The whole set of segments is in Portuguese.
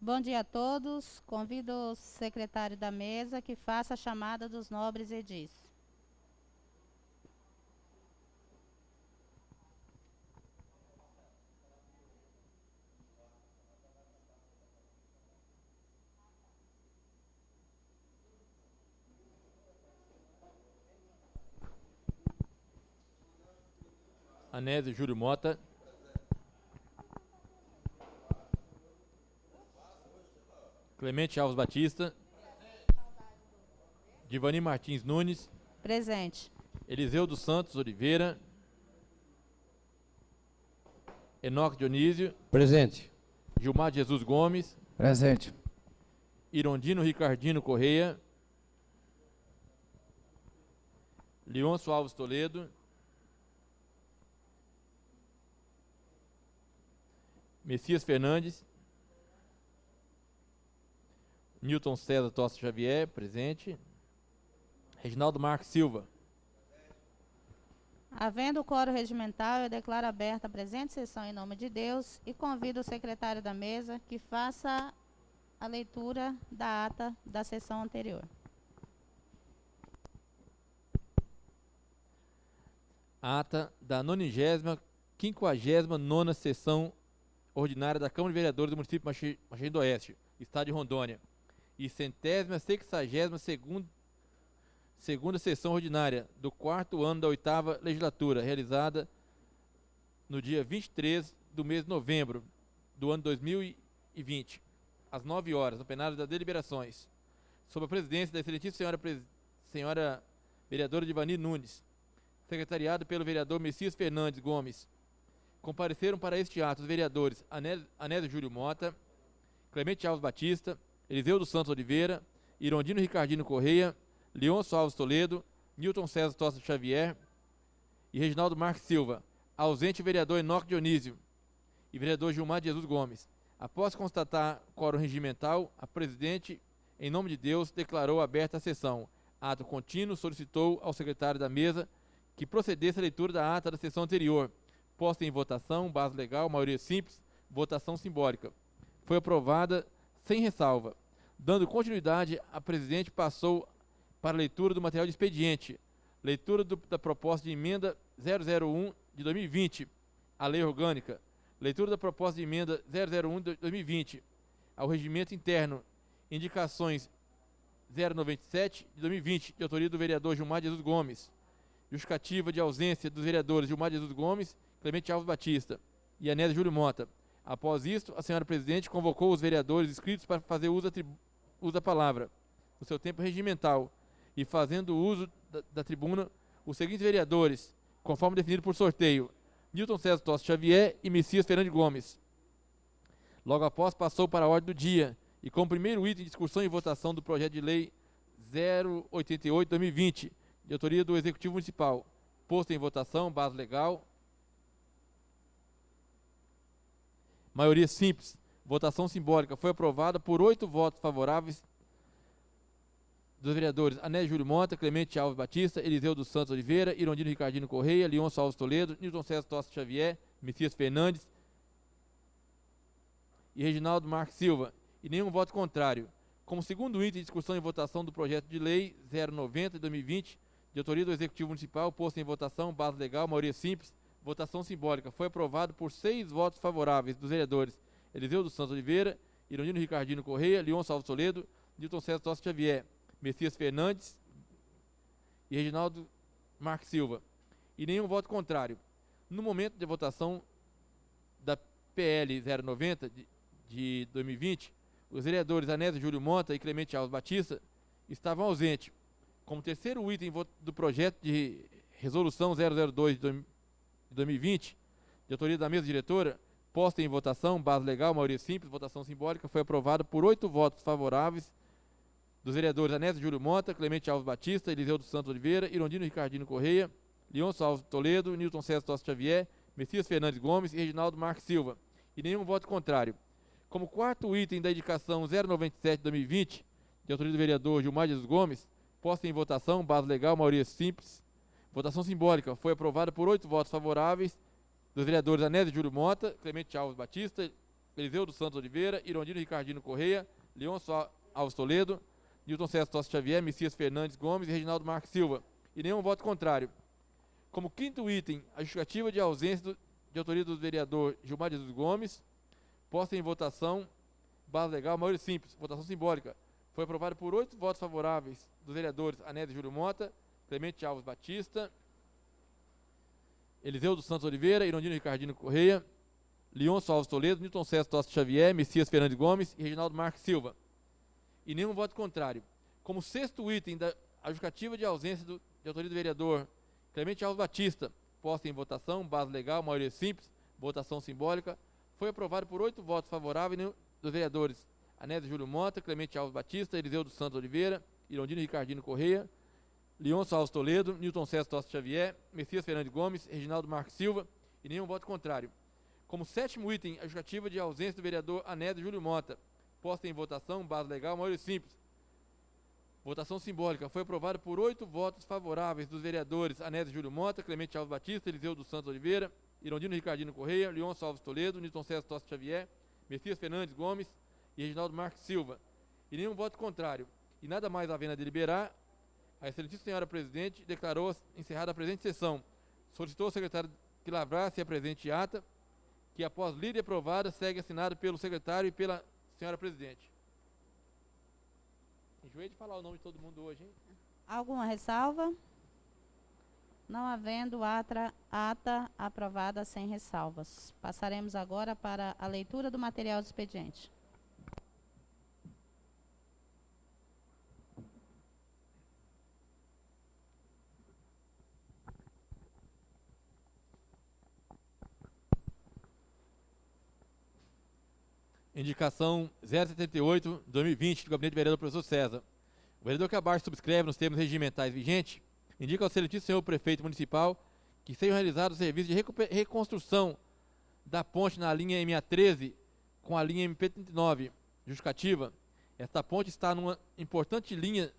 Bom dia a todos. Convido o secretário da mesa que faça a chamada dos nobres edis. Anésio Júlio Mota. Clemente Alves Batista. Divani Martins Nunes. Presente. Eliseu dos Santos Oliveira. Enoque Dionísio. Presente. Gilmar Jesus Gomes. Presente. Irondino Ricardino Correia. Leôncio Alves Toledo. Messias Fernandes. Newton César Tosta Xavier, presente. Reginaldo Marques Silva. Havendo o quórum regimental, eu declaro aberta a presente sessão em nome de Deus e convido o secretário da mesa que faça a leitura da ata da sessão anterior. Ata da 50ª sessão ordinária da Câmara de Vereadores do município de Machadinho do Oeste, estado de Rondônia, e 162ª segunda sessão ordinária do 4º ano da 8ª legislatura, realizada no dia 23 do mês de novembro do ano 2020, às 9 horas, no plenário das deliberações, sob a presidência da excelentíssima senhora vereadora Divani Nunes, secretariado pelo vereador Messias Fernandes Gomes. Compareceram para este ato os vereadores Anésio Júlio Mota, Clemente Alves Batista, Eliseu dos Santos Oliveira, Irondino Ricardino Correia, Leôncio Alves Toledo, Newton César Tosta Xavier e Reginaldo Marques Silva. Ausente o vereador Enoque Dionísio e vereador Gilmar Jesus Gomes. Após constatar quórum regimental, a presidente, em nome de Deus, declarou aberta a sessão. Ato contínuo, solicitou ao secretário da mesa que procedesse a leitura da ata da sessão anterior. Posta em votação, base legal, maioria simples, votação simbólica. Foi aprovada sem ressalva. Dando continuidade, a presidente passou para a leitura do material de expediente. Leitura da proposta de emenda 001 de 2020, à lei orgânica. Leitura da proposta de emenda 001 de 2020, ao regimento interno. Indicações 097 de 2020, de autoria do vereador Gilmar Jesus Gomes. Justificativa de ausência dos vereadores Gilmar Jesus Gomes, Clemente Alves Batista e Anésio Júlio Mota. Após isto, a senhora presidente convocou os vereadores inscritos para fazer uso da palavra, no seu tempo regimental, e fazendo uso da tribuna, os seguintes vereadores, conforme definido por sorteio: Newton César Tosta Xavier e Messias Fernandes Gomes. Logo após, passou para a ordem do dia, e como primeiro item de discussão e votação do projeto de lei 088/2020, de autoria do Executivo Municipal, posto em votação, base legal, maioria simples, votação simbólica, foi aprovada por 8 votos favoráveis dos vereadores Anésio Júlio Mota, Clemente Alves Batista, Eliseu dos Santos Oliveira, Irondino Ricardino Correia, Leôncio Alves Toledo, Newton César Tosta Xavier, Messias Fernandes e Reginaldo Marques Silva, e nenhum voto contrário. Como segundo item de discussão e votação do projeto de lei 090 de 2020, de autoria do Executivo Municipal, posto em votação, base legal, maioria simples, votação simbólica, foi aprovado por 6 votos favoráveis dos vereadores Eliseu dos Santos Oliveira, Irondino Ricardino Correia, Leôncio Alves Toledo, Newton César Tosta Xavier, Messias Fernandes e Reginaldo Marques Silva, e nenhum voto contrário. No momento de votação da PL 090 de 2020, os vereadores Anésio Júlio Mota e Clemente Alves Batista estavam ausentes. Como terceiro item do projeto de resolução 002 de 2020, de autoria da mesa diretora, posta em votação, base legal, maioria simples, votação simbólica, foi aprovado por 8 votos favoráveis dos vereadores Anésio Júlio Mota, Clemente Alves Batista, Eliseu dos Santos Oliveira, Irondino Ricardino Correia, Leôncio Alves Toledo, Newton César Tosta Xavier, Messias Fernandes Gomes e Reginaldo Marques Silva, e nenhum voto contrário. Como quarto item da indicação 097 de 2020, de autoria do vereador Gilmar Jesus Gomes, posta em votação, base legal, maioria simples, votação simbólica, foi aprovada por 8 votos favoráveis dos vereadores Anésio Júlio Mota, Clemente Alves Batista, Eliseu dos Santos Oliveira, Irondino Ricardino Correia, Leôncio Alves Toledo, Newton César Tosse Xavier, Messias Fernandes Gomes e Reginaldo Marques Silva. E nenhum voto contrário. Como quinto item, a justificativa de ausência de autoria do vereador Gilmar Jesus Gomes, posta em votação, base legal, maioria simples, votação simbólica. Foi aprovado por 8 votos favoráveis dos vereadores Anésio Júlio Mota, Clemente Alves Batista, Eliseu dos Santos Oliveira, Irondino Ricardino Correia, Leôncio Alves Toledo, Newton César Tosse Xavier, Messias Fernandes Gomes e Reginaldo Marques Silva. E nenhum voto contrário. Como sexto item da justificativa de ausência de autoria do vereador Clemente Alves Batista, posta em votação, base legal, maioria simples, votação simbólica, foi aprovado por 8 votos favoráveis dos vereadores Anésio Júlio Mota, Clemente Alves Batista, Eliseu dos Santos Oliveira, Irondino Ricardino Correia, Leôncio Alves Toledo, Newton César Tosse Xavier, Messias Fernandes Gomes, Reginaldo Marques Silva e nenhum voto contrário. Como sétimo item, a justificativa de ausência do vereador Anésio Júlio Mota, posta em votação, base legal, maioria simples, votação simbólica, foi aprovado por 8 votos favoráveis dos vereadores Anésio Júlio Mota, Clemente Alves Batista, Eliseu dos Santos Oliveira, Irondino Ricardino Correia, Leôncio Alves Toledo, Newton César Tosse Xavier, Messias Fernandes Gomes e Reginaldo Marques Silva. E nenhum voto contrário. E nada mais havendo a deliberar, a excelentíssima senhora presidente declarou encerrada a presente sessão. Solicitou ao secretário que lavrasse a presente ata, que após lida e aprovada, segue assinado pelo secretário e pela senhora presidente. Enjoei de falar o nome de todo mundo hoje, hein? Alguma ressalva? Não havendo ata aprovada sem ressalvas. Passaremos agora para a leitura do material do expediente. Indicação 078-2020 do Gabinete do Vereador Professor César. O vereador que abaixo subscreve nos termos regimentais vigentes, indica ao excelentíssimo senhor prefeito municipal que sejam realizados serviços de reconstrução da ponte na linha MA13 com a linha MP39. Justificativa: esta ponte está numa importante linha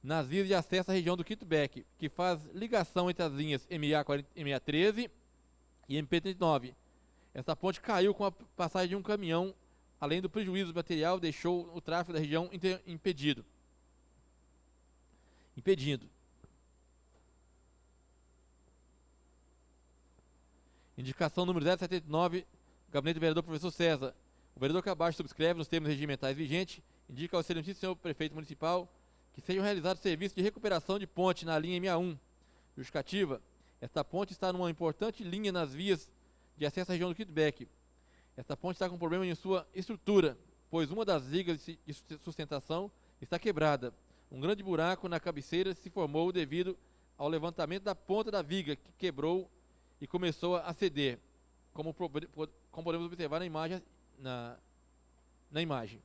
nas vias de acesso à região do Quito-Beck, que faz ligação entre as linhas MA13 e MP39. Esta ponte caiu com a passagem de um caminhão, além do prejuízo material, deixou o tráfego da região impedindo. Indicação número 079, Gabinete do Vereador Professor César. O vereador que abaixo subscreve nos termos regimentais vigentes, indica ao excelentíssimo senhor prefeito municipal que sejam realizados serviços de recuperação de ponte na linha MA1. Justificativa: esta ponte está numa importante linha nas vias de acesso à região do Quito-Beck. Esta ponte está com problema em sua estrutura, pois uma das vigas de sustentação está quebrada. Um grande buraco na cabeceira se formou devido ao levantamento da ponta da viga, que quebrou e começou a ceder, como podemos observar na imagem. Na imagem.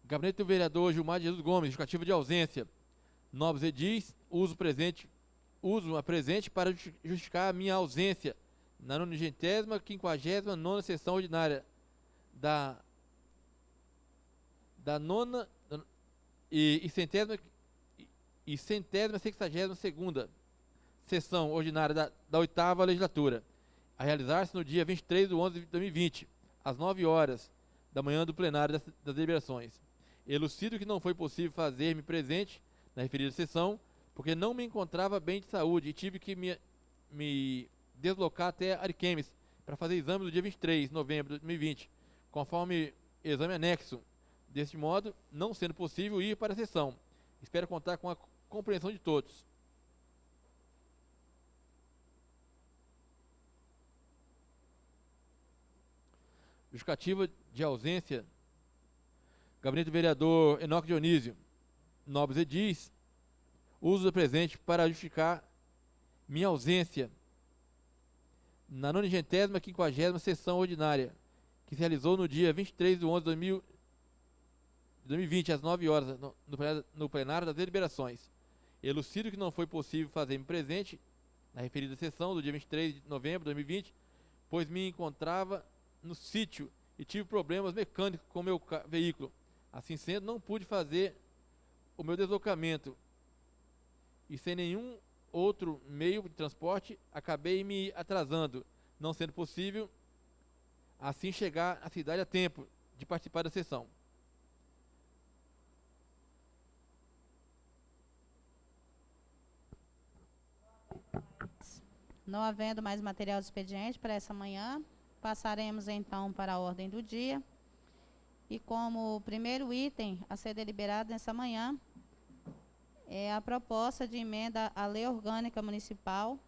Gabinete do Vereador Gilmar de Jesus Gomes, justificativa de ausência. Novos edis, uso a presente para justificar a minha ausência na 90ª, 59ª sessão ordinária da nona e centésima 62ª sessão ordinária da 8ª legislatura, a realizar-se no dia 23/11/2020, às 9 horas da manhã do plenário das deliberações. Elucido que não foi possível fazer-me presente na referida sessão, porque não me encontrava bem de saúde e tive que me deslocar até Ariquemes para fazer exame no dia 23 de novembro de 2020, conforme exame anexo. Deste modo, não sendo possível ir para a sessão. Espero contar com a compreensão de todos. Justificativa de ausência. Gabinete do Vereador Enoque Dionísio. Nobres edis, uso do presente para justificar minha ausência na 90ª, 50ª sessão ordinária, que se realizou no dia 23/11/2020, às 9 horas, no plenário das deliberações. Elucido que não foi possível fazer-me presente na referida sessão do dia 23 de novembro de 2020, pois me encontrava no sítio e tive problemas mecânicos com meu veículo. Assim sendo, não pude fazer o meu deslocamento e sem nenhum outro meio de transporte, acabei me atrasando, não sendo possível assim chegar à cidade a tempo de participar da sessão. Não havendo mais material do expediente para essa manhã, passaremos então para a ordem do dia. E como primeiro item a ser deliberado nessa manhã é a proposta de emenda à Lei Orgânica Municipal,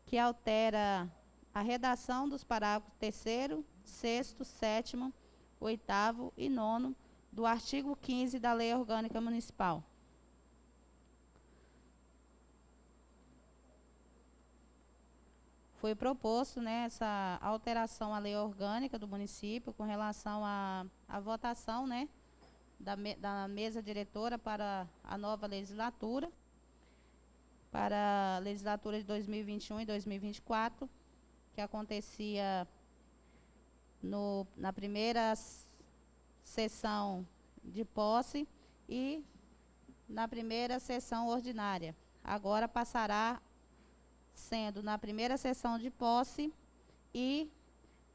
que altera a redação dos parágrafos 3º, 6º, 7º, 8º e 9º do artigo 15 da Lei Orgânica Municipal. Foi proposto, né, essa alteração à lei orgânica do município com relação à votação, né, da mesa diretora para a nova legislatura, para a legislatura de 2021 e 2024, que acontecia na primeira sessão de posse e na primeira sessão ordinária. Agora passará sendo na primeira sessão de posse e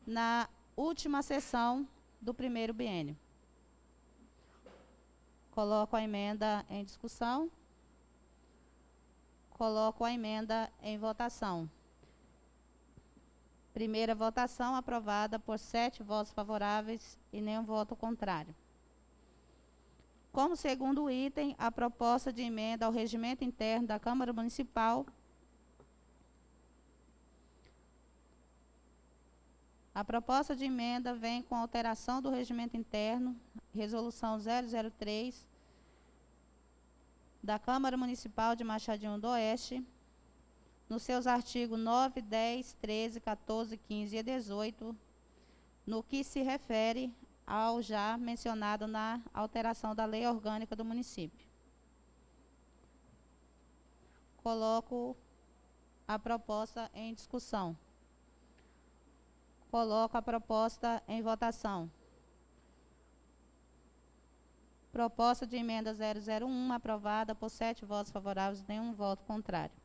na última sessão do primeiro biênio. Coloco a emenda em discussão. Coloco a emenda em votação. Primeira votação aprovada por 7 votos favoráveis e nenhum voto contrário. Como segundo item, a proposta de emenda ao regimento interno da Câmara Municipal. A proposta de emenda vem com alteração do regimento interno, resolução 003, da Câmara Municipal de Machadinho do Oeste, nos seus artigos 9, 10, 13, 14, 15 e 18, no que se refere ao já mencionado na alteração da lei orgânica do município. Coloco a proposta em discussão. Coloco a proposta em votação. Proposta de emenda 001, aprovada por 7 votos favoráveis e nenhum voto contrário.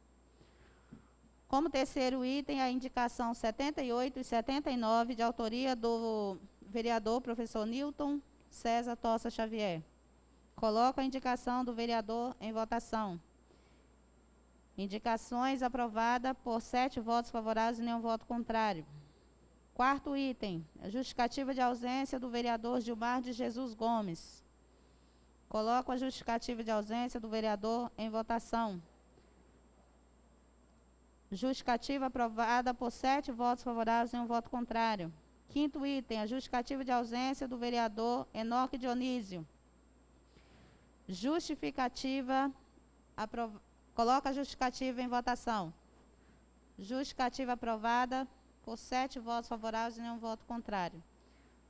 Como terceiro item, a indicação 78 e 79, de autoria do vereador professor Newton César Tossa Xavier. Coloco a indicação do vereador em votação. Indicações aprovada por 7 votos favoráveis e nenhum voto contrário. Quarto item, a justificativa de ausência do vereador Gilmar de Jesus Gomes. Coloco a justificativa de ausência do vereador em votação. Justificativa aprovada por 7 votos favoráveis e nenhum voto contrário. Quinto item, a justificativa de ausência do vereador Enoque Dionísio. Justificativa, coloca a justificativa em votação. Justificativa aprovada por 7 votos favoráveis e nenhum voto contrário.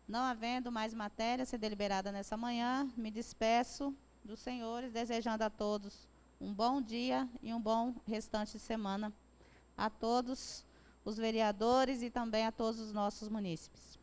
Não havendo mais matéria a ser deliberada nessa manhã, me despeço dos senhores, desejando a todos um bom dia e um bom restante de semana a todos os vereadores e também a todos os nossos munícipes.